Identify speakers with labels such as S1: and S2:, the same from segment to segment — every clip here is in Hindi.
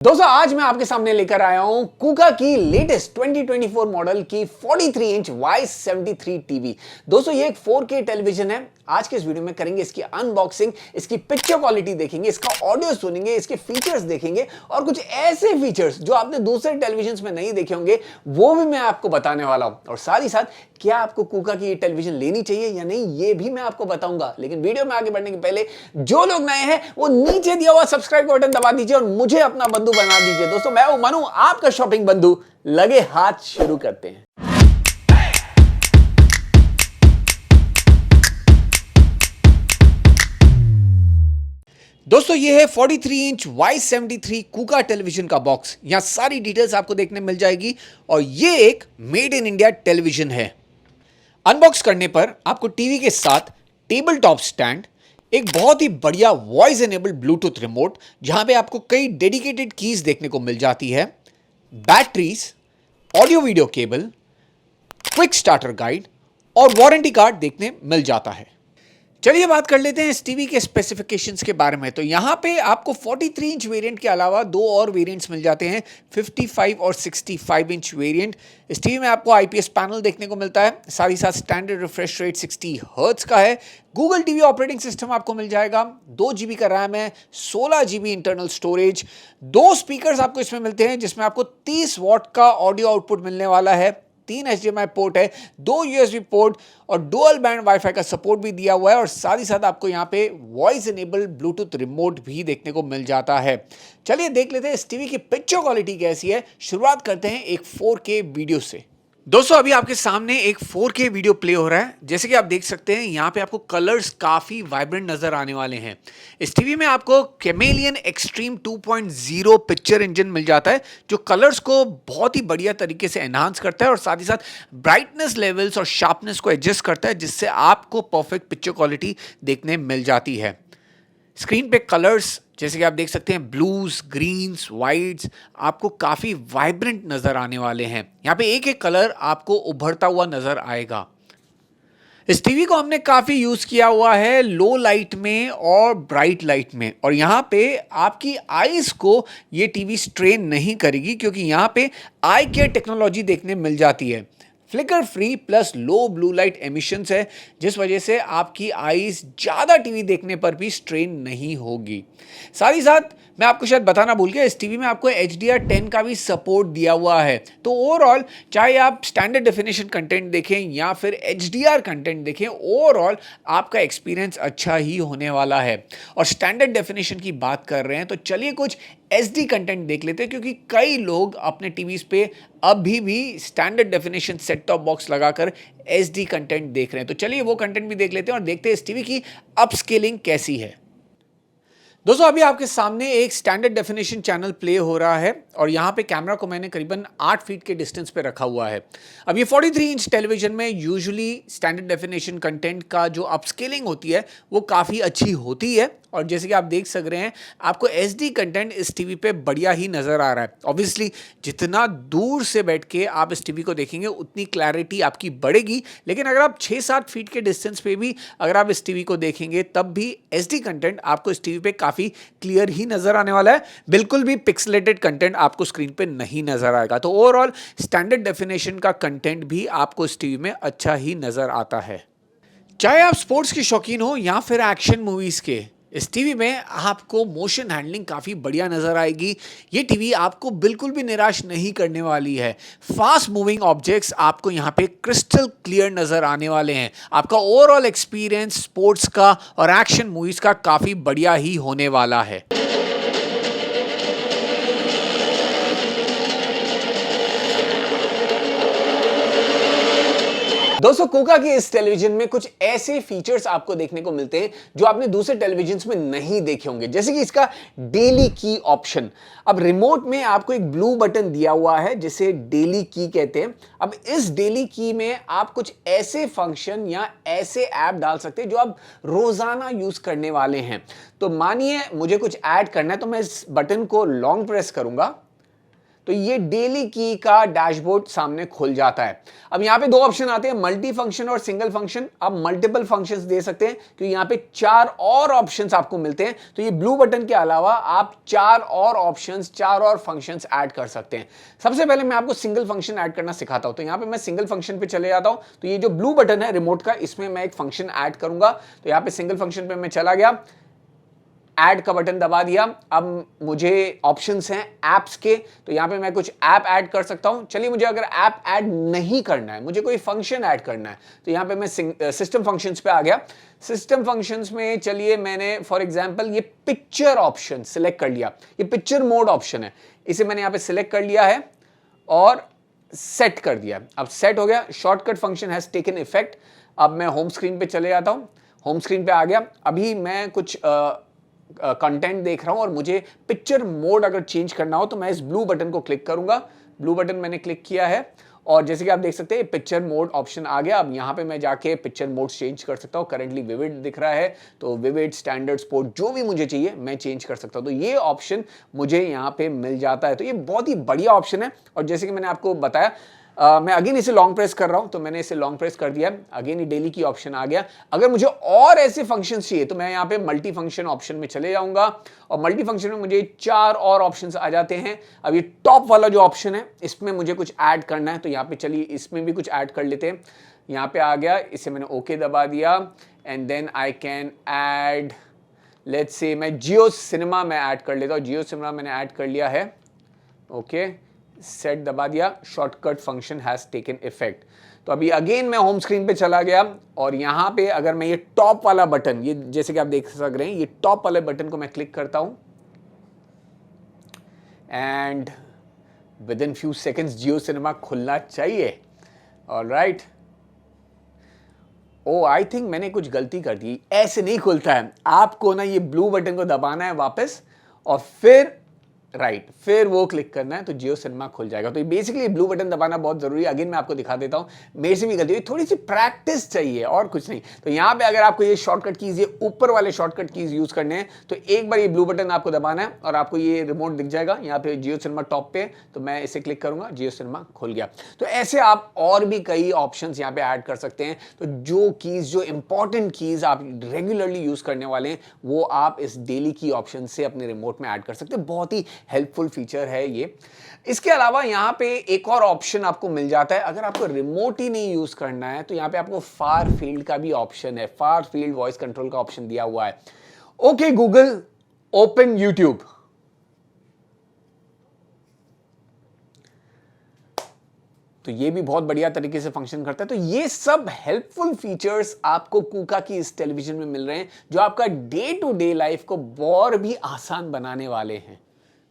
S1: दोस्तों आज मैं आपके सामने लेकर आया हूं कुका की लेटेस्ट 2024 मॉडल की 43 इंच Y73 टीवी। दोस्तों ये एक 4K टेलीविजन है। आज के इस वीडियो में करेंगे इसकी अनबॉक्सिंग, इसकी पिक्चर क्वालिटी देखेंगे, इसका ऑडियो सुनेंगे, इसके फीचर्स देखेंगे और कुछ ऐसे फीचर्स जो आपने दूसरे टेलीविजन में नहीं देखे होंगे वो भी मैं आपको बताने वाला हूं। और साथ ही साथ क्या आपको कुका की ये टेलीविजन लेनी चाहिए या नहीं ये भी मैं आपको बताऊंगा। लेकिन वीडियो में आगे बढ़ने के पहले जो लोग नए हैं वो नीचे दिया हुआ सब्सक्राइब का बटन दबा दीजिए और मुझे अपना बंधु बना दीजिए। दोस्तों मैं हूं मनु, आपका शॉपिंग बंधु। लगे हाथ शुरू करते हैं। दोस्तों ये है 43 इंच Y73 कुका टेलीविजन का बॉक्स। यहां सारी डिटेल्स आपको देखने मिल जाएगी और ये एक मेड इन इंडिया टेलीविजन है। अनबॉक्स करने पर आपको टीवी के साथ टेबल टॉप स्टैंड, एक बहुत ही बढ़िया वॉइस एनेबल्ड ब्लूटूथ रिमोट जहां पे आपको कई डेडिकेटेड कीज देखने को मिल जाती है, batteries, audio video cable, quick starter guide और वारंटी कार्ड देखने मिल जाता है। चलिए बात कर लेते हैं इस टीवी के स्पेसिफिकेशंस के बारे में। तो यहाँ पे आपको 43 इंच वेरिएंट के अलावा दो और वेरिएंट्स मिल जाते हैं, 55 और 65 इंच वेरिएंट। इस टीवी में आपको आईपीएस पैनल देखने को मिलता है, साथ ही साथ स्टैंडर्ड रिफ्रेश रेट 60 हर्ट्ज का है। गूगल टीवी ऑपरेटिंग सिस्टम आपको मिल जाएगा, 2 GB का रैम है, 16 GB इंटरनल स्टोरेज, 2 स्पीकर्स आपको इसमें मिलते हैं जिसमें आपको 30 वॉट का ऑडियो आउटपुट मिलने वाला है, 3 HDMI पोर्ट है, 2 USB पोर्ट और डुअल बैंड वाईफाई का सपोर्ट भी दिया हुआ है और साथ ही साथ आपको यहाँ पे वॉइस एनेबल्ड ब्लूटूथ रिमोट भी देखने को मिल जाता है। चलिए देख लेते हैं इस टीवी की पिक्चर क्वालिटी कैसी है। शुरुआत करते हैं एक 4K वीडियो से। दोस्तों अभी आपके सामने एक 4K वीडियो प्ले हो रहा है। जैसे कि आप देख सकते हैं यहाँ पे आपको कलर्स काफी वाइब्रेंट नजर आने वाले हैं। इस टीवी में आपको कैमेलियन एक्सट्रीम 2.0 पिक्चर इंजन मिल जाता है जो कलर्स को बहुत ही बढ़िया तरीके से एनहांस करता है और साथ ही साथ ब्राइटनेस लेवल्स और शार्पनेस को एडजस्ट करता है जिससे आपको परफेक्ट पिक्चर क्वालिटी देखने मिल जाती है। स्क्रीन पे कलर्स जैसे कि आप देख सकते हैं, ब्लूज, ग्रीन्स, वाइट्स आपको काफ़ी वाइब्रेंट नज़र आने वाले हैं। यहाँ पे एक एक कलर आपको उभरता हुआ नज़र आएगा। इस टीवी को हमने काफ़ी यूज़ किया हुआ है लो लाइट में और ब्राइट लाइट में, और यहाँ पे आपकी आईज़ को ये टीवी स्ट्रेन नहीं करेगी क्योंकि यहाँ पे आई केयर टेक्नोलॉजी देखने मिल जाती है। Flicker free plus low blue light emissions है जिस वजह से आपकी आईज ज़्यादा टीवी देखने पर भी स्ट्रेन नहीं होगी। साथ ही साथ मैं आपको शायद बताना भूल गया, इस टीवी में आपको HDR10 का भी सपोर्ट दिया हुआ है। तो ओवरऑल चाहे आप स्टैंडर्ड डेफिनेशन कंटेंट देखें या फिर HDR कंटेंट देखें, ओवरऑल आपका एक्सपीरियंस अच्छा ही होने वाला है। और स्टैंडर्ड डेफिनेशन की बात कर रहे हैं तो चलिए कुछ SD कंटेंट देख लेते हैं क्योंकि कई लोग अपने टीवीज पे अभी भी standard definition set top box लगाकर SD कंटेंट देख रहे हैं। तो चलिए वो कंटेंट भी देख लेते हैं और देखते हैं इस टीवी की अपस्केलिंग कैसी है। दोस्तों अभी आपके सामने एक स्टैंडर्ड डेफिनेशन चैनल प्ले हो रहा है और यहाँ पे कैमरा को मैंने करीबन 8 फीट के डिस्टेंस पे रखा हुआ है। अब ये 43 इंच टेलीविजन में यूजुअली स्टैंडर्ड डेफिनेशन कंटेंट का जो अपस्केलिंग होती है वो काफ़ी अच्छी होती है और जैसे कि आप देख सक रहे हैं आपको SD कंटेंट इस टीवी पे बढ़िया ही नज़र आ रहा है। ऑब्वियसली जितना दूर से बैठ के आप इस टीवी को देखेंगे उतनी क्लैरिटी आपकी बढ़ेगी, लेकिन अगर आप 6-7 फीट के डिस्टेंस पे भी अगर आप इस टीवी को देखेंगे तब भी SD कंटेंट आपको इस टीवी पे काफ़ी क्लियर ही नज़र आने वाला है। बिल्कुल भी पिक्सलेटेड कंटेंट आपको स्क्रीन पे नहीं नज़र आएगा। तो ओवरऑल स्टैंडर्ड डेफिनेशन का कंटेंट भी आपको इस टीवी में अच्छा ही नज़र आता है। चाहे आप स्पोर्ट्स के शौकीन हो या फिर एक्शन मूवीज़ के, इस टीवी में आपको मोशन हैंडलिंग काफ़ी बढ़िया नज़र आएगी। ये टीवी आपको बिल्कुल भी निराश नहीं करने वाली है। फास्ट मूविंग ऑब्जेक्ट्स आपको यहाँ पे क्रिस्टल क्लियर नज़र आने वाले हैं। आपका ओवरऑल एक्सपीरियंस स्पोर्ट्स का और एक्शन मूवीज़ का काफ़ी बढ़िया ही होने वाला है। दोस्तों कुका की इस टेलीविजन में कुछ ऐसे फीचर्स आपको देखने को मिलते हैं जो आपने दूसरे टेलीविजन में नहीं देखे होंगे, जैसे कि इसका डेली की ऑप्शन। अब रिमोट में आपको एक ब्लू बटन दिया हुआ है जिसे डेली की कहते हैं। अब इस डेली की में आप कुछ ऐसे फंक्शन या ऐसे ऐप डाल सकते हैं जो आप रोजाना यूज करने वाले हैं। तो मानिए मुझे कुछ ऐड करना है तो मैं इस बटन को लॉन्ग प्रेस करूंगा तो ये डेली की का डैशबोर्ड सामने खुल जाता है। अब यहाँ पे दो ऑप्शन आते हैं, मल्टी फंक्शन और सिंगल फंक्शन। आप मल्टीपल फंक्शंस दे सकते हैं क्योंकि यहाँ पे 4 और ऑप्शंस आपको मिलते हैं। तो ये ब्लू बटन के अलावा आप 4 और ऑप्शंस, 4 और फंक्शंस ऐड कर सकते हैं। सबसे पहले मैं आपको सिंगल फंक्शन ऐड करना सिखाता हूं। तो यहाँ पे मैं सिंगल फंक्शन पे चले जाता हूं। तो ये जो ब्लू बटन है रिमोट का, इसमें मैं एक फंक्शन ऐड करूंगा। तो यहाँ पे सिंगल फंक्शन पे मैं चला गया, ऐड का बटन दबा दिया। अब मुझे ऑप्शंस हैं ऐप्स के, तो यहां पे मैं कुछ ऐप ऐड कर सकता हूं। चलिए, मुझे अगर ऐप ऐड नहीं करना है, मुझे कोई फंक्शन ऐड करना है, तो यहां पे मैं सिस्टम फंक्शंस पे आ गया। सिस्टम फंक्शंस में चलिए, मैंने फॉर एग्जांपल ये पिक्चर ऑप्शन सिलेक्ट कर लिया। ये पिक्चर मोड ऑप्शन है, इसे मैंने यहां पे सिलेक्ट कर लिया है और सेट कर दिया। अब सेट हो गया, shortcut function has taken effect. अब मैं होम स्क्रीन पे चले जाता हूं। होम स्क्रीन पे आ गया। अभी मैं कुछ कंटेंट देख रहा हूं और मुझे पिक्चर मोड अगर चेंज करना हो तो मैं इस ब्लू बटन को क्लिक करूंगा। ब्लू बटन मैंने क्लिक किया है और जैसे कि आप देख सकते हैं पिक्चर मोड ऑप्शन आ गया। अब यहाँ पे मैं जाके पिक्चर मोड चेंज कर सकता हूँ। करंटली विविड दिख रहा है, तो विविड, स्टैंडर्ड, स्पोर्ट, जो भी मुझे चाहिए मैं चेंज कर सकता हूँ। तो ये ऑप्शन मुझे यहाँ पे मिल जाता है। तो ये बहुत ही बढ़िया ऑप्शन है। और जैसे कि मैंने आपको बताया, मैं अगेन इसे लॉन्ग प्रेस कर रहा हूं, तो मैंने इसे लॉन्ग प्रेस कर दिया। अगेन ये डेली की ऑप्शन आ गया। अगर मुझे और ऐसे फंक्शंस चाहिए तो मैं यहां पे मल्टी फंक्शन ऑप्शन में चले जाऊंगा और मल्टी फंक्शन में मुझे 4 और ऑप्शंस आ जाते हैं। अब ये टॉप वाला जो ऑप्शन है, इसमें मुझे कुछ ऐड करना है, तो यहां पे चलिए इसमें भी कुछ ऐड कर लेते हैं। यहां पे आ गया, इसे मैंने ओके दबा दिया and then I can add, let's say मैं जियो सिनेमा में ऐड कर लेता हूं। जियो सिनेमा मैंने ऐड कर लिया है। ओके, सेट दबा दिया, shortcut function has taken effect. तो अभी अगेन मैं होम स्क्रीन पे चला गया और यहां पे अगर मैं ये टॉप वाला बटन, ये जैसे कि आप देख सक रहे हैं, ये टॉप वाले बटन को मैं क्लिक करता हूं and within few seconds Jio cinema खुलना चाहिए। ऑलराइट। ओ, आई थिंक मैंने कुछ गलती कर दी, ऐसे नहीं खुलता है। आपको ना ये ब्लू बटन को दबाना है वापस और फिर फिर वो क्लिक करना है, तो जियो सिनेमा खुल जाएगा। तो ये बेसिकली ब्लू बटन दबाना बहुत जरूरी है। अगेन मैं आपको दिखा देता हूं, मेरे से भी गलती हुई, थोड़ी सी प्रैक्टिस चाहिए और कुछ नहीं। तो यहां पे अगर आपको ये शॉर्टकट कीज, ये ऊपर वाले शॉर्टकट कीज यूज करने हैं, तो एक बार ये ब्लू बटन आपको दबाना है और आपको ये रिमोट दिख जाएगा। यहाँ पे जियो सिनेमा टॉप पे, तो मैं इसे क्लिक करूंगा, जियो सिनेमा खुल गया। तो ऐसे आप और भी कई ऑप्शन यहाँ पे ऐड कर सकते हैं। तो जो कीज, जो इंपॉर्टेंट कीज आप रेगुलरली यूज करने वाले हैं, वो आप इस डेली की ऑप्शन से अपने रिमोट में ऐड कर सकते हैं। बहुत ही हेल्पफुल फीचर है ये। इसके अलावा यहां पे एक और ऑप्शन आपको मिल जाता है। अगर आपको रिमोट ही नहीं यूज करना है तो यहां पे आपको फार फील्ड का भी ऑप्शन है। फार फील्ड वॉइस कंट्रोल का ऑप्शन दिया हुआ है। Okay Google, open YouTube. तो ये भी बहुत बढ़िया तरीके से फंक्शन करता है। तो ये सब हेल्पफुल फीचर्स आपको कूका की इस टेलीविजन में मिल रहे हैं, जो आपका डे टू डे लाइफ को और भी आसान बनाने वाले हैं।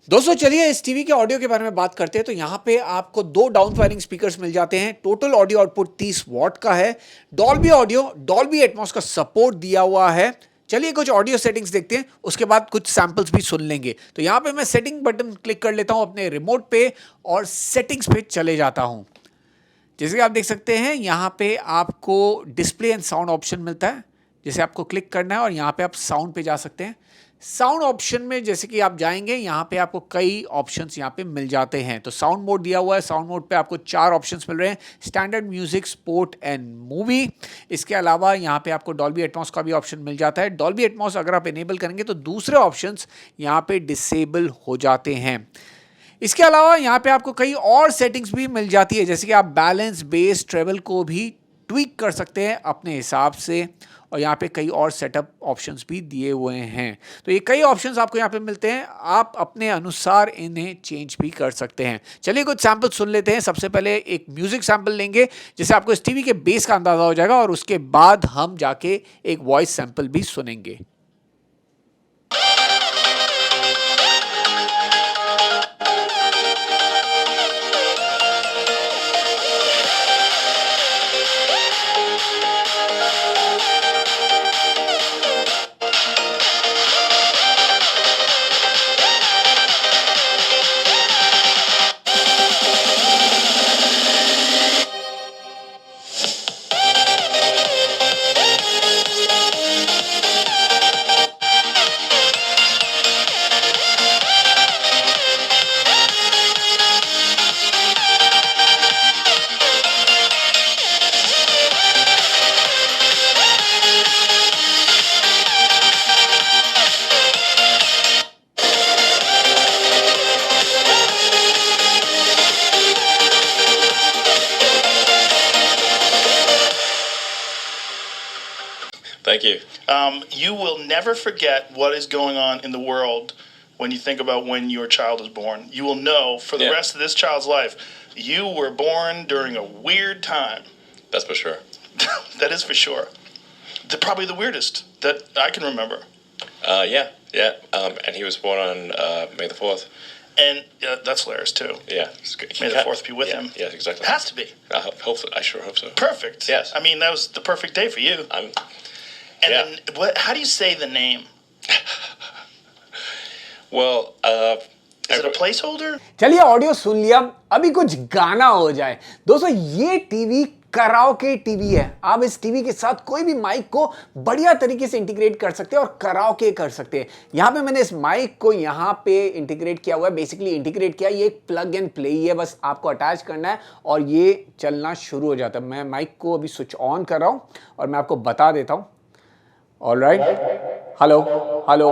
S1: दोस्तों चलिए इस टीवी के ऑडियो के बारे में बात करते हैं। तो यहाँ पे आपको 2 डाउन फायरिंग स्पीकर्स मिल जाते हैं। टोटल ऑडियो आउटपुट 30 वॉट का है। डॉल्बी ऑडियो, डॉल्बी एटमॉस का सपोर्ट दिया हुआ है। चलिए कुछ ऑडियो सेटिंग्स देखते हैं, उसके बाद कुछ सैंपल्स भी सुन लेंगे। तो यहाँ पे मैं सेटिंग बटन क्लिक कर लेता हूँ अपने रिमोट पे और सेटिंग्स पे चले जाता हूँ। जैसे कि आप देख सकते हैं यहाँ पे आपको डिस्प्ले एंड साउंड ऑप्शन मिलता है, जैसे आपको क्लिक करना है और यहाँ पे आप साउंड पे जा सकते हैं। साउंड ऑप्शन में जैसे कि आप जाएंगे, यहाँ पे आपको कई ऑप्शंस यहाँ पे मिल जाते हैं। तो साउंड मोड दिया हुआ है। साउंड मोड पे आपको 4 ऑप्शंस मिल रहे हैं, standard, music, sport and movie. इसके अलावा यहाँ पे आपको डॉल्बी एटमॉस का भी ऑप्शन मिल जाता है। डॉल्बी एटमॉस अगर आप इनेबल करेंगे तो दूसरे ऑप्शंस यहाँ पे डिसेबल हो जाते हैं। इसके अलावा यहाँ पे आपको कई और सेटिंग्स भी मिल जाती है, जैसे कि आप बैलेंस, बेस, ट्रेवल को भी ट्वीक कर सकते हैं अपने हिसाब से। और यहाँ पे कई और सेटअप ऑप्शंस भी दिए हुए हैं। तो ये कई ऑप्शंस आपको यहाँ पे मिलते हैं, आप अपने अनुसार इन्हें चेंज भी कर सकते हैं। चलिए कुछ सैंपल सुन लेते हैं। सबसे पहले एक म्यूजिक सैंपल लेंगे, जिससे आपको इस टीवी के बेस का अंदाजा हो जाएगा और उसके बाद हम जाके एक वॉइस सैंपल भी सुनेंगे।
S2: You will never forget what is going on in the world when you think about when your child is born. You will know for the rest of this child's life, you were born during a weird time.
S3: That's for sure.
S2: That is for sure. Probably the weirdest that I can remember.
S3: Yeah. And he was born on May the 4th.
S2: And that's hilarious too.
S3: Yeah.
S2: May the 4th be with him.
S3: Yeah, exactly.
S2: It has to be.
S3: Hopefully, I sure hope so.
S2: Perfect.
S3: Yes.
S2: I mean, that was the perfect day for you. Then, how do you say the name?
S3: Well,
S2: is it a placeholder?
S1: चलिए ऑडियो सुन लिया, अभी कुछ गाना हो जाए। दोस्तों ये टीवी कराओके टीवी है। आप इस टीवी के साथ कोई भी माइक को बढ़िया तरीके से इंटीग्रेट कर सकते हैं और कराओके कर सकते हैं। यहाँ पे मैंने इस माइक को यहाँ पे इंटीग्रेट किया हुआ है। बेसिकली इंटीग्रेट किया, ये एक प्लग एंड प्ले ही है, बस आपको अटैच करना है और ये चलना शुरू हो जाता है। मैं माइक को अभी स्विच ऑन कर रहा हूँ और मैं आपको बता देता हूँ। ऑलराइट, हेलो हेलो,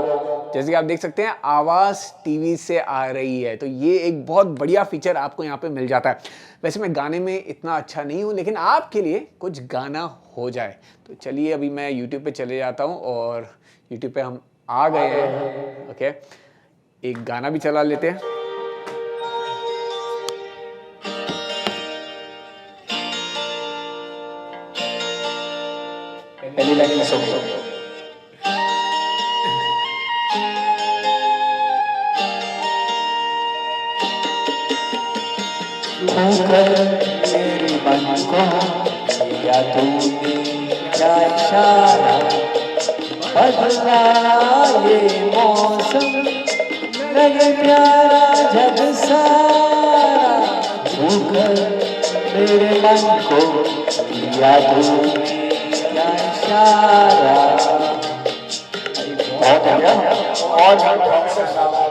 S1: जैसे कि आप देख सकते हैं आवाज़ टीवी से आ रही है। तो ये एक बहुत बढ़िया फीचर आपको यहाँ पे मिल जाता है। वैसे मैं गाने में इतना अच्छा नहीं हूँ, लेकिन आपके लिए कुछ गाना हो जाए। तो चलिए अभी मैं YouTube पे चले जाता हूँ और YouTube पे हम आ गए हैं। ओके, एक गाना भी चला लेते हैं। पहली लाइन में सुनो।
S4: मेरे मन को या तूने क्या इशारा बदला ये मौसम लगे प्यारा जग सारा छूकर मेरे मन को या तूने क्या इशारा। बहुत हो गया और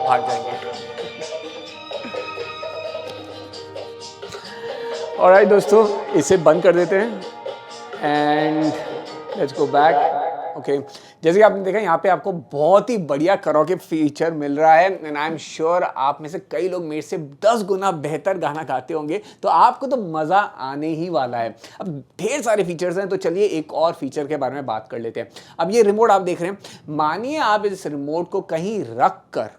S1: भाग जाएंगे। ऑलराइट दोस्तों, इसे बंद कर देते हैं and let's go back. Okay, जैसे कि आपने देखा यहाँ पे आपको बहुत ही बढ़िया कराओके फीचर मिल रहा है एंड आई एम श्योर आप में से कई लोग मेरे से 10 गुना बेहतर गाना गाते होंगे, तो आपको तो मज़ा आने ही वाला है। अब ढेर सारे फीचर्स हैं, तो चलिए एक और फीचर के बारे में बात कर लेते हैं। अब ये रिमोट आप देख रहे हैं, मानिए आप इस रिमोट को कहीं रख कर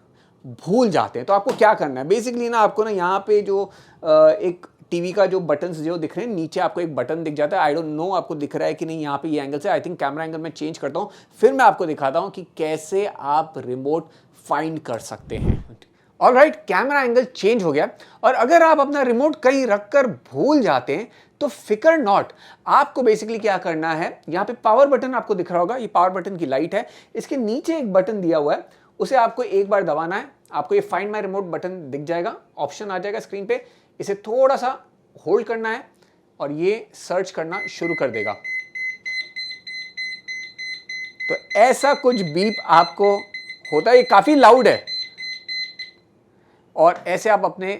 S1: भूल जाते हैं, तो आपको क्या करना है। बेसिकली ना आपको ना यहाँ पे जो एक टीवी का जो बटन्स जो दिख रहे हैं, नीचे आपको एक बटन दिख जाता है। आई डोंट नो आपको दिख रहा है कि नहीं यहाँ पे ये एंगल से। आई थिंक कैमरा एंगल में चेंज करता हूँ, फिर मैं आपको दिखाता हूँ कि कैसे आप रिमोट फाइंड कर सकते हैं। ऑलराइट, कैमरा एंगल चेंज हो गया और अगर आप अपना रिमोट कहीं रख कर भूल जाते हैं तो फिकर नॉट, आपको बेसिकली क्या करना है, यहाँ पे पावर बटन आपको दिख रहा होगा, ये पावर बटन की लाइट है, इसके नीचे एक बटन दिया हुआ है, उसे आपको एक बार दबाना है। आपको ये फाइंड माई रिमोट बटन दिख जाएगा, ऑप्शन आ जाएगा स्क्रीन पे, इसे थोड़ा सा होल्ड करना है और ये सर्च करना शुरू कर देगा। तो ऐसा कुछ बीप आपको होता है, ये काफी लाउड है और ऐसे आप अपने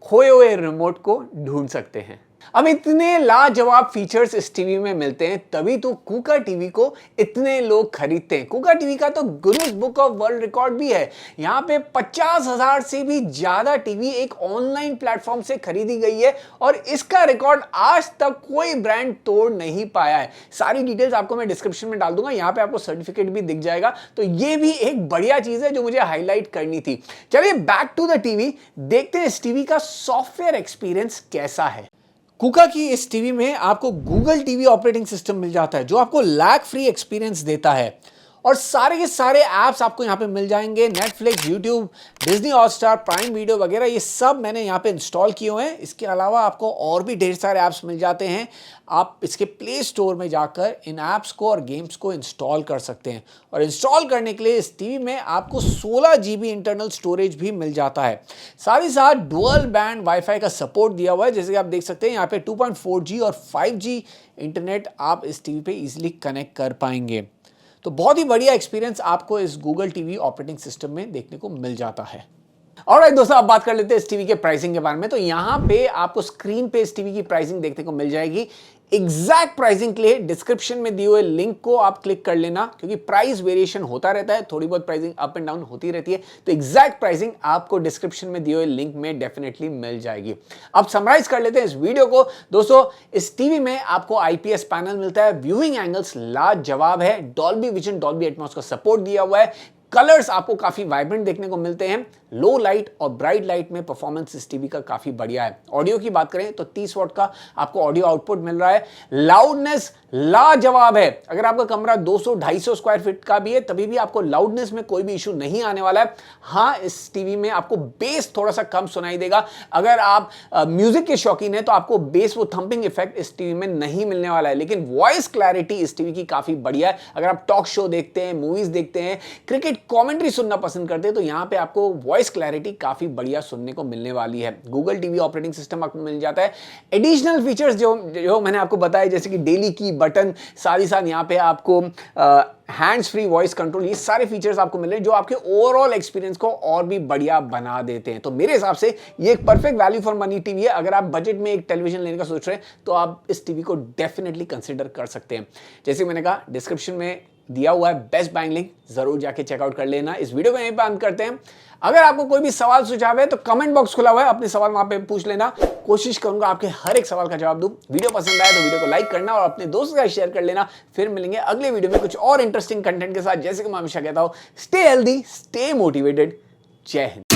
S1: खोए हुए रिमोट को ढूंढ सकते हैं। अब इतने लाजवाब फीचर्स इस टीवी में मिलते हैं, तभी तो कूका टीवी को इतने लोग खरीदते हैं। कूका टीवी का तो Guinness book of world record भी है। यहाँ पे 50,000 से भी ज्यादा टीवी एक ऑनलाइन प्लेटफॉर्म से खरीदी गई है और इसका रिकॉर्ड आज तक कोई ब्रांड तोड़ नहीं पाया है। सारी डिटेल्स आपको मैं डिस्क्रिप्शन में डाल दूंगा, यहाँ पे आपको सर्टिफिकेट भी दिख जाएगा। तो ये भी एक बढ़िया चीज है जो मुझे हाईलाइट करनी थी। चलिए बैक टू द टीवी, देखते हैं इस टीवी का सॉफ्टवेयर एक्सपीरियंस कैसा है। कूका की इस टीवी में आपको गूगल टीवी ऑपरेटिंग सिस्टम मिल जाता है जो आपको लैग फ्री एक्सपीरियंस देता है और सारे के सारे ऐप्स आपको यहाँ पे मिल जाएंगे। Netflix, YouTube, Disney Hotstar, prime video वगैरह ये सब मैंने यहाँ पे इंस्टॉल किए हुए हैं। इसके अलावा आपको और भी ढेर सारे ऐप्स मिल जाते हैं। आप इसके प्ले स्टोर में जाकर इन ऐप्स को और गेम्स को इंस्टॉल कर सकते हैं और इंस्टॉल करने के लिए इस टीवी में आपको 16 GB इंटरनल स्टोरेज भी मिल जाता है। साथ ही साथ डुअल बैंड वाईफाई का सपोर्ट दिया हुआ है। जैसे कि आप देख सकते हैं यहाँ पे 2.4G और 5G इंटरनेट आप इस टीवी पे इजीली कनेक्ट कर पाएंगे। तो बहुत ही बढ़िया एक्सपीरियंस आपको इस गूगल टीवी ऑपरेटिंग सिस्टम में देखने को मिल जाता है। ऑलराइट दोस्तों, अब बात कर लेते हैं इस टीवी के प्राइसिंग के बारे में। तो यहाँ पे आपको स्क्रीन पे इस टीवी की प्राइसिंग देखने को मिल जाएगी। एग्जैक्ट प्राइसिंग के लिए डिस्क्रिप्शन में दिए हुए लिंक को आप क्लिक कर लेना, क्योंकि प्राइस वेरिएशन होता रहता है, थोड़ी बहुत प्राइसिंग अप एंड डाउन होती रहती है, तो एग्जैक्ट प्राइसिंग आपको डिस्क्रिप्शन में दिए हुए लिंक में डेफिनेटली मिल जाएगी। अब समराइज कर लेते हैं इस वीडियो को। दोस्तों, इस टीवी में आपको आईपीएस पैनल मिलता है, व्यूइंग एंगल्स लाजवाब है, डॉल्बी विजन डॉल्बी एटमॉस का सपोर्ट दिया हुआ है, कलर्स आपको काफी वाइब्रेंट देखने को मिलते हैं, लो लाइट और ब्राइट लाइट में परफॉर्मेंस इस टीवी का काफी बढ़िया है। ऑडियो की बात करें तो 30 वॉट का आपको ऑडियो आउटपुट मिल रहा है, लाउडनेस लाजवाब है। अगर आपका कमरा 200-250 स्क्वायर फीट का भी है तभी भी आपको लाउडनेस में कोई भी इशू नहीं आने वाला है। हाँ, इस टीवी में आपको बेस थोड़ा सा कम सुनाई देगा। अगर आप म्यूजिक के शौकीन है तो आपको बेस वो थंपिंग इफेक्ट इस टीवी में नहीं मिलने वाला है, लेकिन वॉइस क्लैरिटी इस टीवी की काफी बढ़िया है। अगर आप टॉक शो देखते हैं, मूवीज देखते हैं, क्रिकेट कमेंट्री सुनना पसंद करते हैं तो यहां पे आपको वॉइस क्लैरिटी काफी बढ़िया सुनने को मिलने वाली है। गूगल टीवी ऑपरेटिंग सिस्टम आपको मिल जाता है। एडिशनल फीचर्स जो मैंने आपको बताया, जैसे कि डेली की बटन, साथ ही साथ यहां पे आपको हैंड्स फ्री वॉइस कंट्रोल, ये सारे फीचर्स आपको मिल रहे हैं जो आपके ओवरऑल एक्सपीरियंस को और भी बढ़िया बना देते हैं। तो मेरे हिसाब से ये एक perfect value for money TV है। अगर आप बजट में एक टेलीविजन लेने का सोच रहे हैं तो आप इस टीवी को डेफिनेटली कंसिडर कर सकते हैं। जैसे मैंने कहा, डिस्क्रिप्शन में दिया हुआ है बेस्ट बाइंग लिंक, जरूर जाके चेकआउट कर लेना। इस वीडियो को यहीं पे अंत करते हैं। अगर आपको कोई भी सवाल सुझाव है तो कमेंट बॉक्स खुला हुआ है, अपने सवाल वहां पे पूछ लेना। कोशिश करूंगा आपके हर एक सवाल का जवाब दूं। वीडियो पसंद आया तो वीडियो को लाइक करना और अपने दोस्तों के साथ शेयर कर लेना। फिर मिलेंगे अगले वीडियो में कुछ और इंटरेस्टिंग कंटेंट के साथ। जैसे कि मैं हमेशा कहता हूं, स्टे हेल्दी, स्टे मोटिवेटेड। जय हिंद।